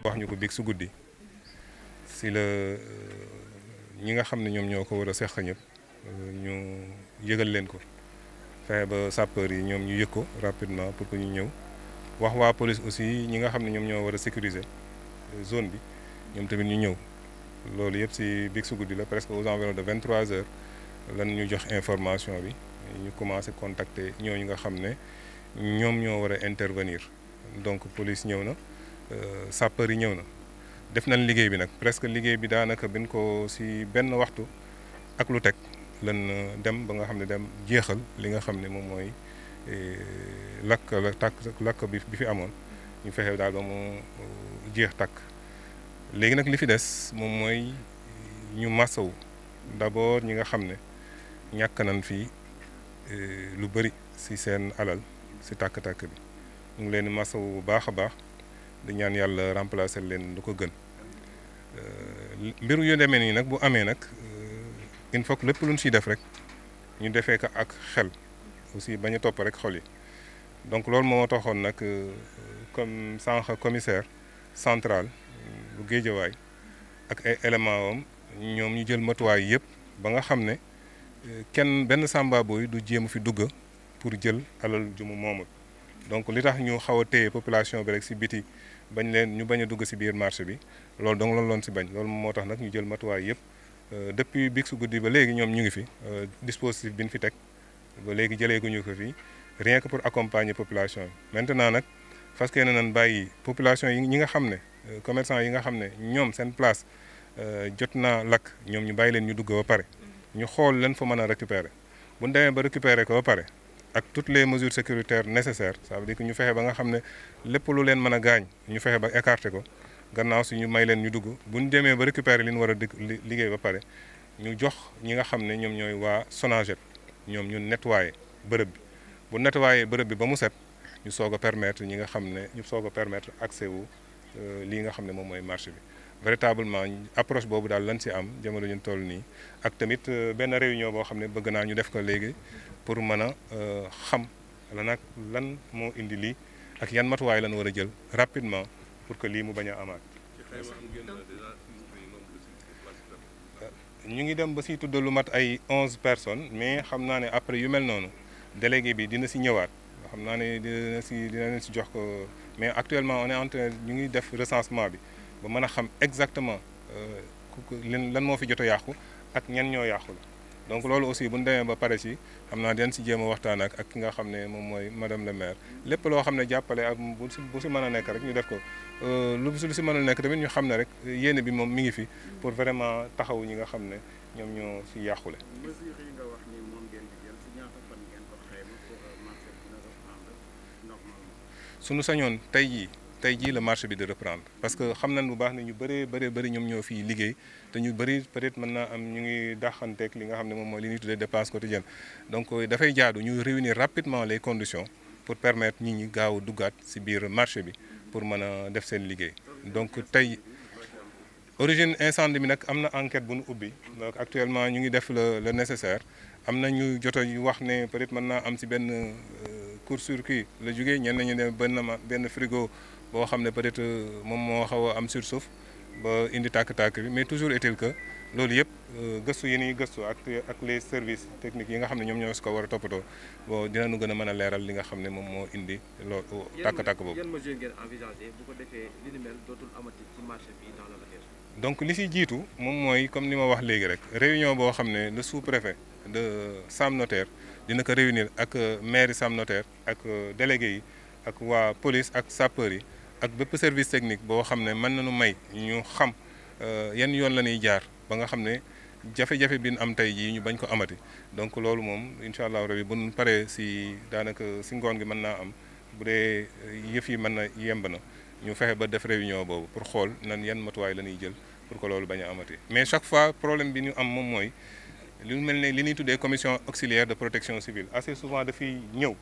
wax ñu ko biig su guddi si la ñi nga xam ne ñoom ñoo ko war a seq ñëpp ñu yëgal leen ko fexe ba sapeur yi ñoom ñu yëg ko rapidement pour que ñu ñëw wax waa police aussi ñi nga xam ne ñoom ñoo war a sécuriser zone bi ñoom tamit ñu ñëw loolu yëpp si biig su guddi la presque aux environs de 23 heures lan ñu jox information bi ñu commencé contacter ñooñu nga xam ne ñoom ñoo war a intervenir donc police ñëw na sapeur yi ñëw na def nañ liggéey bi nag presque liggéey bi daanaka bin ko si benn waxtu ak lu teg lan dem ba nga xam ne dem jeexal li nga xam ne moom mooy lakk bi fi amoon ñu fexe daal ba mu jeex takk léegi nag li fi des moom mooy ñu masawu d'abord ñi nga xam ne ñàkk nañ fii lu bëri si seen alal si tàkk-tàkk bi ñu ngi leen di masawu bu baax a baax di ñaan yàlla remplacer leen lu ko gën mbiru yu demee nii nag bu amee nag il faut que lépp lu ñu siy def rek ñu defee ko ak xel aussi bañ a topp rek xol yi donc loolu moo taxoon nag comme sànq commissaire central bu Géejawaay ak ay éléments am ñoom ñu jël matuwaay yëpp ba nga xam ne benn samba boy du jéem fi dugg pour jël alal ju mu moomul donc li tax ñu xaw a téye population bi rek si biti bañ leen ñu bañ a dugg si biir marché bi loolu donc loolu loon si bañ loolu moo tax nag ñu jël matuwaay yëpp depuis biig su guddi ba léegi ñoom ñu ngi fi dispositif bi ñu fi teg ba léegi jëleeguñu ko fii rien que pour accompagner population yi maintenant nag fas yéene nañ bàyyi population yi ñi nga xam ne commerçant yi nga xam ne ñoom seen place jot naa lakk ñoom ñu bàyyi leen ñu dugg ba pare ñu xool leen fa mën a récupérer bu ñu demee ba récupérer ko ba pare ak toutes les mesures sécuritaires nécessaires ça veut dire que ñu fexe ba nga xam ne lépp lu leen mën a gaañ ñu fexe ba écarter ko gannaaw si ñu may leen ñu dugg bu ñu demee ba récupérer li ñu war a liggéey ba pare ñu jox ñi nga xam ne ñoom ñooy waa Sonaged ñoom ñu nettoyer bërëb bi bu nettoyer bërëb bi ba mu set ñu soog a permettre ñi nga xam ne ñu soog a permettre accès wu lii nga xam ne moom mooy marché bi véritablement approche boobu daal lan si am jamono ñu toll nii ak tamit benn réunion boo xam ne bëgg naa ñu def ko léegi pour mën a xam lan moo indi lii ak yan matuwaay lan war a jël rapidement pour que lii mu bañ a amaat. ñu ngi dem ba si tudd lu mat ay 11 personnes mais xam naa ne après yu mel noonu délégué bi dina si ñëwaat xam naa ne dina leen si jox ko mais actuellement on est en train ñu ngi def recensement bi ba mën a xam exactement lan moo fi jot a yàqu ak ñan ñoo yàqu la donc loolu aussi bu ñu demee ba pare si xam naa den si jéem a waxtaan ak ki nga xam ne moom mooy madame le maire lépp loo xam ne jàppale ak bu si mën a nekk rek ñu def ko lu si mën a nekk tamit ñu xam ne rek yéene bi moom mi ngi fi pour vraiment taxaw ñi nga xam ne ñoom ñoo si yàqule. suñu sañoon tey jii la marché bi de reprendre parce que xam nañ bu baax ne ñu bëri ñoom ñoo fiy liggéey te ñu bëri peut-être mën naa am ñu ngi daxanteeg li nga xam ne moom mooy li ñuy tuddee dépense quotidienne donc dafay jaadu ñu réunir rapidement les conditions pour permettre nit ñi gaaw a duggaat ci biir marché bi pour mën a def seen liggéey donc tey origine incendie bi nag am na enquête bu ñu ubbi donc actuellement ñu ngi def le nécessaire am na ñu jot a wax ne peut-être mën naa am ci benn court-circuit la jógee ñenn ñu ne benn frigo boo xam ne peut-être moom moo xaw a am surchauffe ba indi tàkk-tàkk bi mais toujours est-il que loolu yëpp gëstu yi ñuy gëstu ak les services techniques yi nga xam ne ñoom ñoo si ko war a toppatoo bon dinañu gën a mën a leeral li nga xam ne moom moo indi loolu tàkk-tàkk boobu. yan mesures ngeen envisagé bu ko defee li ni mel dootul amati ci marché bi dans la localité. donc li si jiitu moom mooy comme ni ma wax léegi rek réunion boo xam ne le sous-préfet de Sam Notaire dina ko réunir ak maire Sam Notaire ak délégué yi ak waa police ak sapeur yi ak bépp service technique boo xam ne mën nañu may ñu xam yan yoon la ñuy jaar ba nga xam ne jafe-jafe bi ñu am tey jii ñu bañ ko amati donc loolu moom incha allah rabi bu ñu paree si daanaka si ngoon gi mën naa am bu dee yëf yi mën na yemb na ñu fexe ba def réunion boobu pour xool nan yan matuwaay la ñuy jël pour que loolu bañ a amati mais chaque fois problème bi ñu am moom mooy lu mel ne li ñuy tuddee commission auxiliaire de protection civile assez souvent dafiy ñëw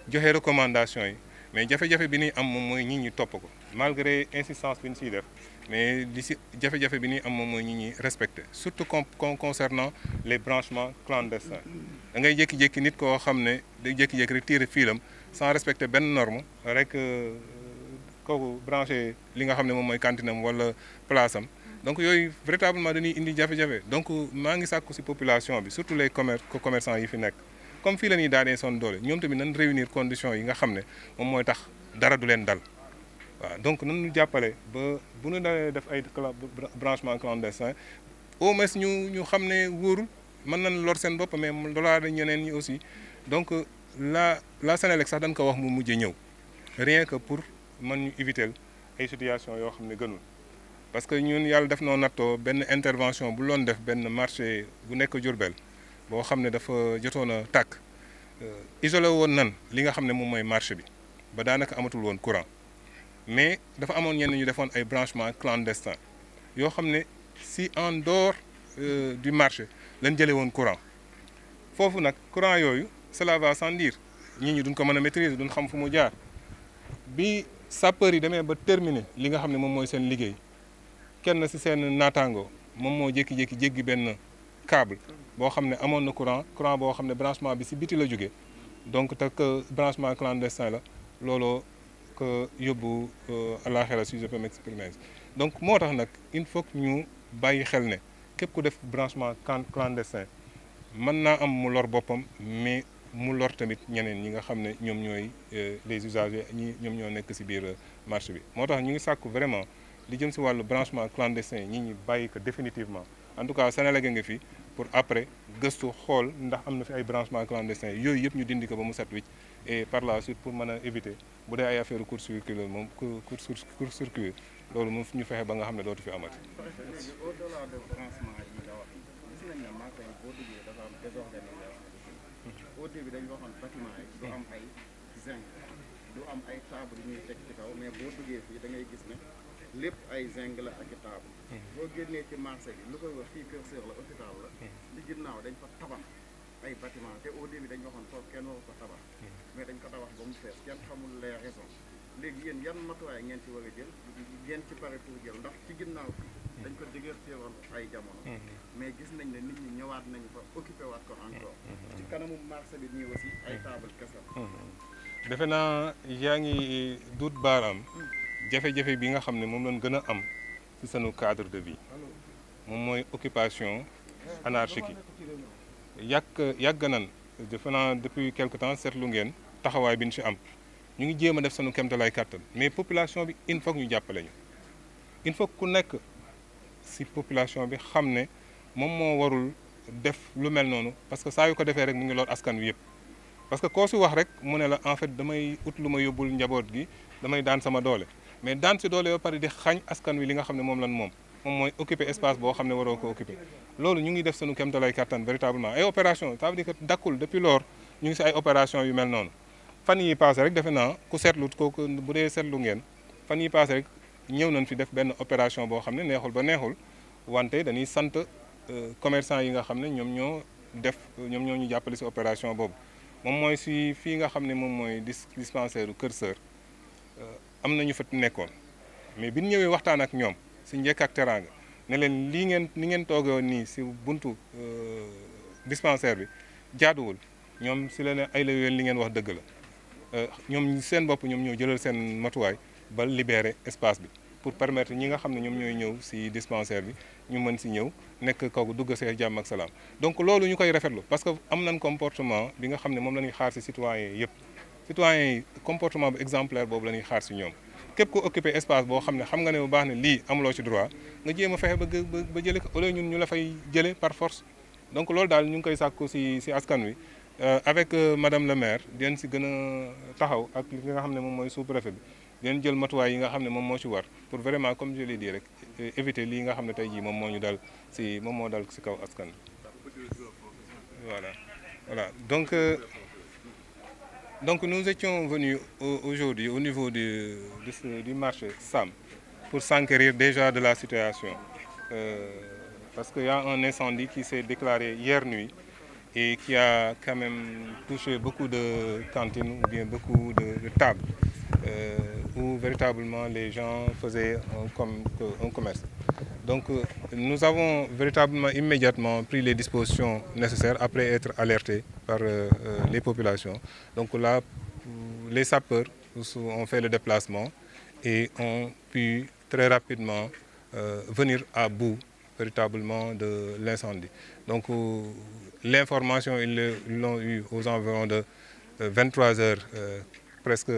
joxe recommandation yi mais jafe-jafe bi ñuy am moom mooy nit ñi topp ko malgré insistance bi ñu siy def mais li si jafe-jafe bi ñuy am moom mooy nit ñi respecté surtout concernant les branchements clandestins da ngay jékki-jékki nit koo xam ne day jékki-jékki rek tiire fiilam sans respecter benn norme rek kooku branché li nga xam ne moom mooy cantine am wala place am donc yooyu véritablement dañuy indi jafe-jafe donc maa ngi sàkku ci population bi surtout les commerçants yi fi nekk comme fii la ñuy daanee son doole ñoom tamit nañ réunir conditions yi nga xam ne moom mooy tax dara du leen dal waaw donc nan ñu jàppale ba bu ñu dalee def ay branchement clandestin au moins ñu xam ne wóorul mën nañ lor seen bopp mais dolaa da ñeneen ñi aussi donc la Sénélec sax dañ ko wax mu mujjee ñëw rien que pour mën ñu éviter ay situation yoo xam ne gënul parce que ñun yàlla def noo nattoo benn intervention bu loon def benn marché bu nekk Diourbel boo xam ne dafa jotoon a tàkk isolé woon nan li nga xam ne moom mooy marché bi ba daanaka amatul woon courant mais dafa amoon ñenn ñu defoon ay branchement clandestin yoo xam ne si en dehors du marché lañ jëlee woon courant foofu nag courant yooyu cela va sans dire nit ñi duñ ko mën a maîtriser duñ xam fu mu jaar bi sapeur yi demee ba terminer li nga xam ne moom mooy seen liggéey kenn si seen naataango moom moo jékki-jékki jéggi benn câble boo xam ne amoon na courant boo xam ne branchement bi si biti la jógee donc te que branchement clandestin la looloo ko yóbbu àllaaxira si je peux m'exprimer donc moo tax nag il faut que ñu bàyyi xel ne képp ku def branchement clandestin mën naa am mu lor boppam mais mu lor tamit ñeneen ñi nga xam ne ñoom ñooy les usagers ñoom ñoo nekk si biir marché bi moo tax ñu ngi sàkku vraiment li jëm si wàllu branchement clandestin ñi bàyyi ko définitivement en tout cas Sénélec nga fi pour après gëstu xool ndax am na fi ay branchement clandestin yooyu yëpp ñu dindi ko ba mu set wicc et par la suite pour mën a éviter bu dee ay affaire court-circuit moom court-circuit loolu moom ñu fexe ba nga xam ne dootu fi amati. au-delà de branchement yi nga wax gis nañ ne marché yi boo duggee dafa am désorganisation au début dañu waxoon bâtiment yi du am ay zinc du am ay table yu ñuy teg ci kaw mais boo duggee fii da ngay gis ne lépp ay zinc la ak i table boo génnee ci marché bi lu koy wax fii Kër Sër la hôpital la li ginnaaw dañ fa tabax ay bâtiment te au début dañu waxoon foofu kenn waru ko tabax mais dañ ko tabax ba mu fees kenn xamul les raisons léegi yéen yan matuwaay ngeen ci war a jël ngeen ci pare pour jël ndax ci ginnaaw fi dañ ko déguerpiroon ay jamono mais gis nañ ne nit ñi ñëwaat nañu fa occupé waat ko encore ci kanamu marché bi nii aussi ay table kese defe naa yaa ngi duut baaraam jafe-jafe bi nga xam ne moom lañ gën a am ci sunu cadre de vie moom mooy occupation anarchique yi yàgg nan defe naa depuis quelque temps seetlu ngeen taxawaay bi ñu ci am ñu ngi jéem a def sunu kéemtalaay kàttan mais population bi il faut ñu jàppale ñu il faut ku nekk ci population bi xam ne moom moo warul def lu mel noonu parce que saa yu ko defee rek mu ngi lor askan wi yëpp parce que koo ci wax rek mu ne la en fait damay ut lu ma yóbbul njaboot gi damay daan sama doole mais daan ci doole ba pare di xañ askan wi li nga xam ne moom lan moom mooy occuper espace boo xam ne waroo ko occuper loolu ñu ngi def sunu kéemtalaay kàttan véritablement ay opération ça veut dire que dakkul depuis lors ñu ngi ci ay opération yu mel noonu fan yi passé rek defe naa ku seetlu kooku bu dee seetlu ngeen fan yi passé rek ñëw nañ fi def benn opération boo xam ne neexul ba neexul wante dañuy sant commerçant yi nga xam ne ñoom ñoo ñu jàppale ci opération boobu moom mooy ci fii nga xam ne moom mooy dispensaire Kër Sër am na ñu fa nekkoon mais bi ñu ñëwee waxtaan ak ñoom ci njëkk ak teraanga ne leen ni ngeen toogee nii ci buntu dispensaire bi jaaduwul ñoom ci leen ay la li ngeen wax dëgg la ñoom seen bopp ñoom ñoo jëlal seen matuwaay ba libérer espace bi pour permettre ñi nga xam ne ñoom ñooy ñëw ci dispensaire bi ñu mën ci ñëw nekk kaw dugg see jàmm ak salaam donc loolu ñu koy rafetlu parce que am nañ comportement bi nga xam ne moom la ñuy xaar ci citoyens yëpp citoyens yi comportement bu exemplaire boobu la ñuy xaar ci ñoom képp ko occupé espace boo xam ne xam nga ne bu baax ne lii amuloo ci droit nga jéem a fexe ba jële ko au lieu ñun ñu la fay jële par force donc loolu daal ñu ngi koy sàkku ci askan wi avec madame le maire di leen ci gën a taxaw ak li nga xam ne moom mooy sous-préfet bi di leen jël matuwaay yi nga xam ne moom moo ci war pour vraiment comme je l'ai dit rek éviter lii nga xam ne tey jii moom moo dal ci kaw askan bi voilà donc nous étions venus aujourd'hui au niveau du marché Sam pour s'enquérir déjà de la situation parce qu'il y a un incendie qui s'est déclaré hier nuit et qui a quand même touché beaucoup de cantines ou bien beaucoup de tables où véritablement les gens faisaient un commerce. Donc nous avons véritablement immédiatement pris les dispositions nécessaires après être alertés par les populations. Donc là, les sapeurs ont fait le déplacement et ont pu très rapidement venir à bout véritablement de l'incendie. Donc l'information, ils l'ont eu aux environs de 23h, presque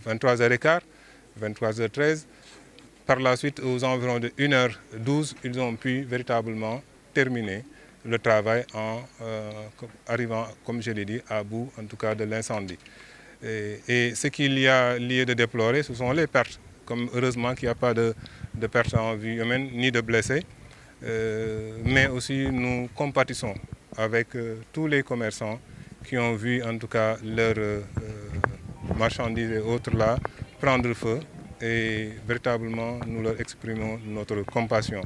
23h15, 23h13. Par la suite, aux environs de 1h12, ils ont pu véritablement terminer le travail en arrivant, comme je l'ai dit, à bout en tout cas de l'incendie. Et ce qu'il y a lieu de déplorer, ce sont les pertes. Comme heureusement qu'il n'y a pas de pertes en vie humaine ni de blessés. Mais aussi nous compatissons avec tous les commerçants qui ont vu en tout cas leurs marchandises et autres là prendre feu, et véritablement nous leur exprimons notre compassion.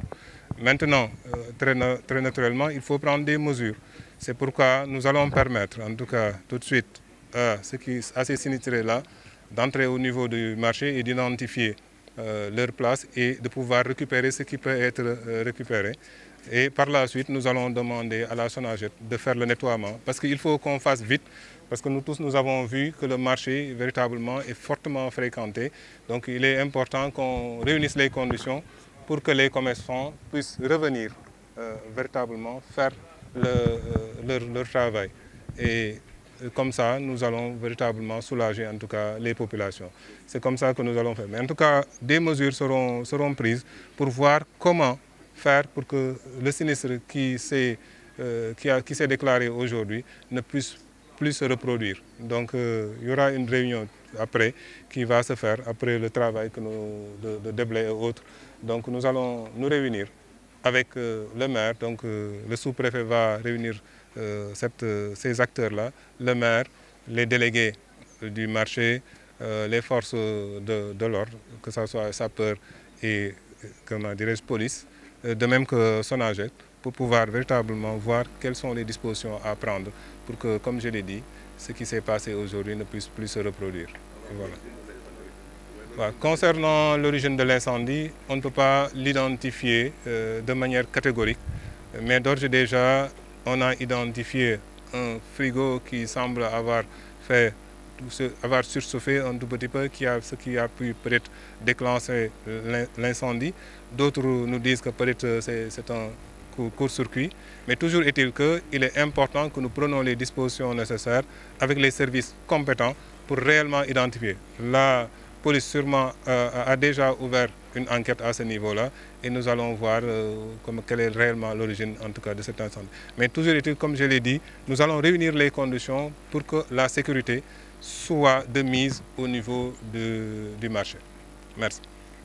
Maintenant, très naturellement, il faut prendre des mesures. C'est pourquoi nous allons permettre, en tout cas tout de suite, à ces sinistrés-là d'entrer au niveau du marché et d'identifier leur place et de pouvoir récupérer ce qui peut être récupéré. Et par la suite, nous allons demander à la SONAGED de faire le nettoiement, parce qu'il faut qu'on fasse vite, parce que nous tous, nous avons vu que le marché véritablement est fortement fréquenté. Donc il est important qu'on réunisse les conditions pour que les commerçants puissent revenir véritablement faire leur travail. Et comme ça, nous allons véritablement soulager en tout cas les populations. C'est comme ça que nous allons faire. Mais en tout cas, des mesures seront prises pour voir comment faire pour que le sinistre qui s'est déclaré aujourd'hui ne puisse plus se reproduire. Donc il y aura une réunion après qui va se faire, après le travail que de déblai et autres. Donc nous allons nous réunir avec le maire, donc le sous-préfet va réunir ces acteurs-là, le maire, les délégués du marché, les forces de l'ordre, que ce soit sapeurs et police, de même que SONAGED, pour pouvoir véritablement voir quelles sont les dispositions à prendre pour que, comme je l'ai dit, ce qui s'est passé aujourd'hui ne puisse plus se reproduire. Voilà. Voilà. Concernant l'origine de l'incendie, on ne peut pas l'identifier de manière catégorique, mais d'ores et déjà, on a identifié un frigo qui semble avoir surchauffé un tout petit peu, ce qui a pu peut-être déclencher l'incendie. D'autres nous disent que peut-être c'est un court-circuit. Mais toujours est-il qu'il est important que nous prenions les dispositions nécessaires avec les services compétents pour réellement identifier. La police sûrement a déjà ouvert une enquête à ce niveau-là et nous allons voir quelle est réellement l'origine en tout cas de cet incendie. Mais toujours est-il, comme je l'ai dit, nous allons réunir les conditions pour que la sécurité soit de mise au niveau du marché. Merci.